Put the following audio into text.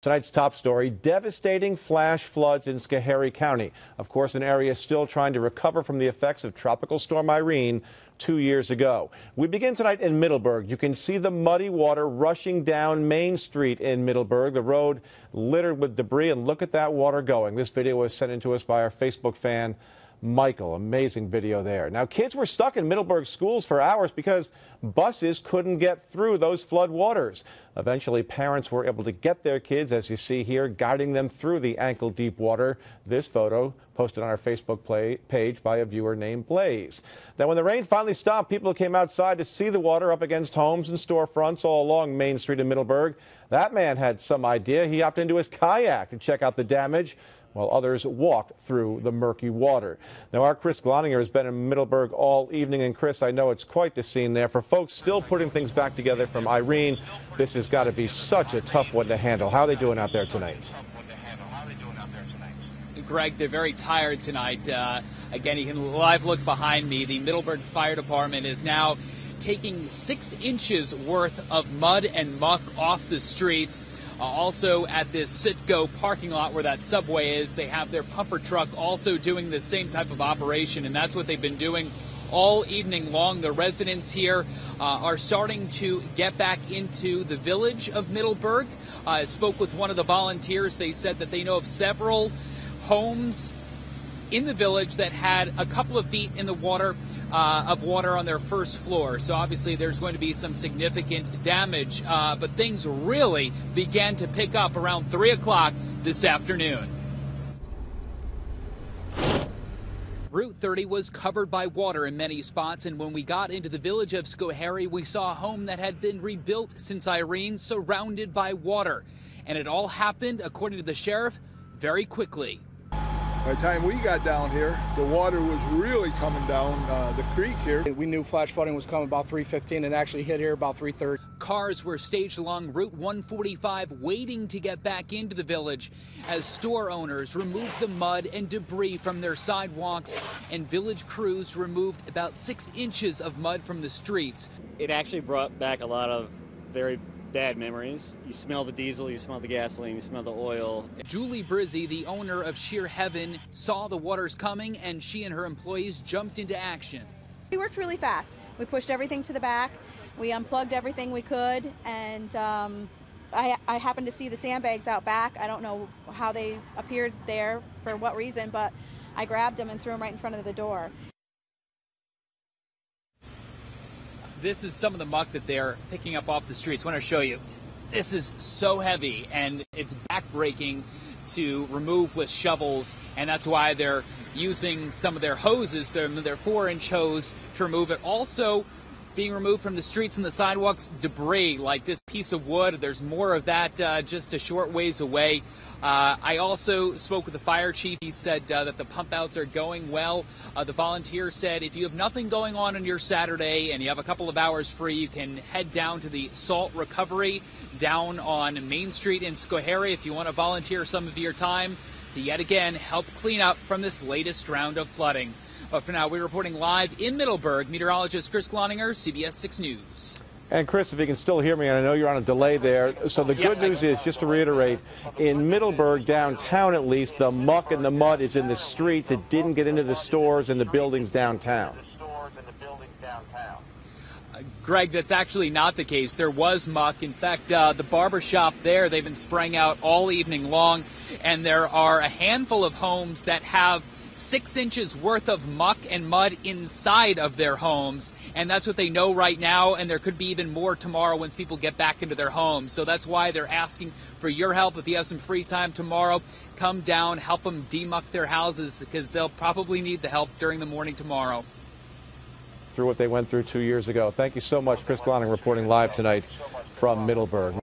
Tonight's top story, devastating flash floods in Schoharie County. Of course, an area still trying to recover from the effects of Tropical Storm Irene 2 years ago. We begin tonight in Middleburgh. You can see the muddy water rushing down Main Street in Middleburgh, the road littered with debris, and look at that water going. This video was sent in to us by our Facebook fan, Michael. Amazing video there. Now, kids were stuck in Middleburgh schools for hours because buses couldn't get through those flood waters. Eventually, parents were able to get their kids, as you see here, guiding them through the ankle-deep water. This photo posted on our Facebook page by a viewer named Blaze. Now, when the rain finally stopped, people came outside to see the water up against homes and storefronts all along Main Street in Middleburgh. That man had some idea. He hopped into his kayak to check out the damage, while others walked through the murky water. Now, our Chris Gloninger has been in Middleburgh all evening, and Chris, I know it's quite the scene there. For folks still putting things back together from Irene, this has got to be such a tough one to handle. How are they doing out there tonight? Greg, they're very tired tonight. Again, you can live look behind me. The Middleburgh Fire Department is now taking 6 inches worth of mud and muck off the streets. Also at this Citgo parking lot where that subway is, they have their pumper truck also doing the same type of operation, and that's what they've been doing all evening long. The residents here are starting to get back into the village of Middleburgh. I spoke with one of the volunteers. They said that they know of several homes in the village that had a couple of feet in the water of water on their first floor. So obviously there's going to be some significant damage, but things really began to pick up around 3 o'clock this afternoon. Route 30 was covered by water in many spots, and when we got into the village of Schoharie, we saw a home that had been rebuilt since Irene, surrounded by water. And it all happened, according to the sheriff, very quickly. By the time we got down here, the water was really coming down the creek here. We knew flash flooding was coming about 3:15 and actually hit here about 3:30. Cars were staged along Route 145 waiting to get back into the village as store owners removed the mud and debris from their sidewalks, and village crews removed about 6 inches of mud from the streets. It actually brought back a lot of very bad memories. You smell the diesel, you smell the gasoline, you smell the oil. Julie Brizzi, the owner of Sheer Heaven, saw the waters coming, and she and her employees jumped into action. We worked really fast. We pushed everything to the back. We unplugged everything we could, and I happened to see the sandbags out back. I don't know how they appeared there, for what reason, but I grabbed them and threw them right in front of the door. This is some of the muck that they're picking up off the streets. I want to show you. This is so heavy, and it's backbreaking to remove with shovels, and that's why they're using some of their hoses, their 4-inch hose, to remove it. Also being removed from the streets and the sidewalks, debris like this piece of wood. There's more of that just a short ways away. I also spoke with the fire chief. He said that the pump outs are going well. The volunteer said if you have nothing going on your Saturday and you have a couple of hours free, you can head down to the salt recovery down on Main Street in Schoharie if you want to volunteer some of your time to yet again help clean up from this latest round of flooding. But for now, we're reporting live in Middleburgh. Meteorologist Chris Gloninger, CBS 6 News. And Chris, if you can still hear me, and I know you're on a delay there. So the good news is, just to reiterate, in Middleburgh downtown at least, the muck and the mud is in the streets. It didn't get into the stores and the buildings downtown. Greg, that's actually not the case. There was muck. In fact, the barber shop there, they've been spraying out all evening long, and there are a handful of homes that have 6 inches worth of muck and mud inside of their homes, and that's what they know right now, and there could be even more tomorrow once people get back into their homes. So that's why they're asking for your help. If you have some free time tomorrow, come down, help them demuck their houses, because they'll probably need the help during the morning tomorrow. Through what they went through 2 years ago. Thank you so much, Chris Gloninger, reporting live tonight from Middleburgh.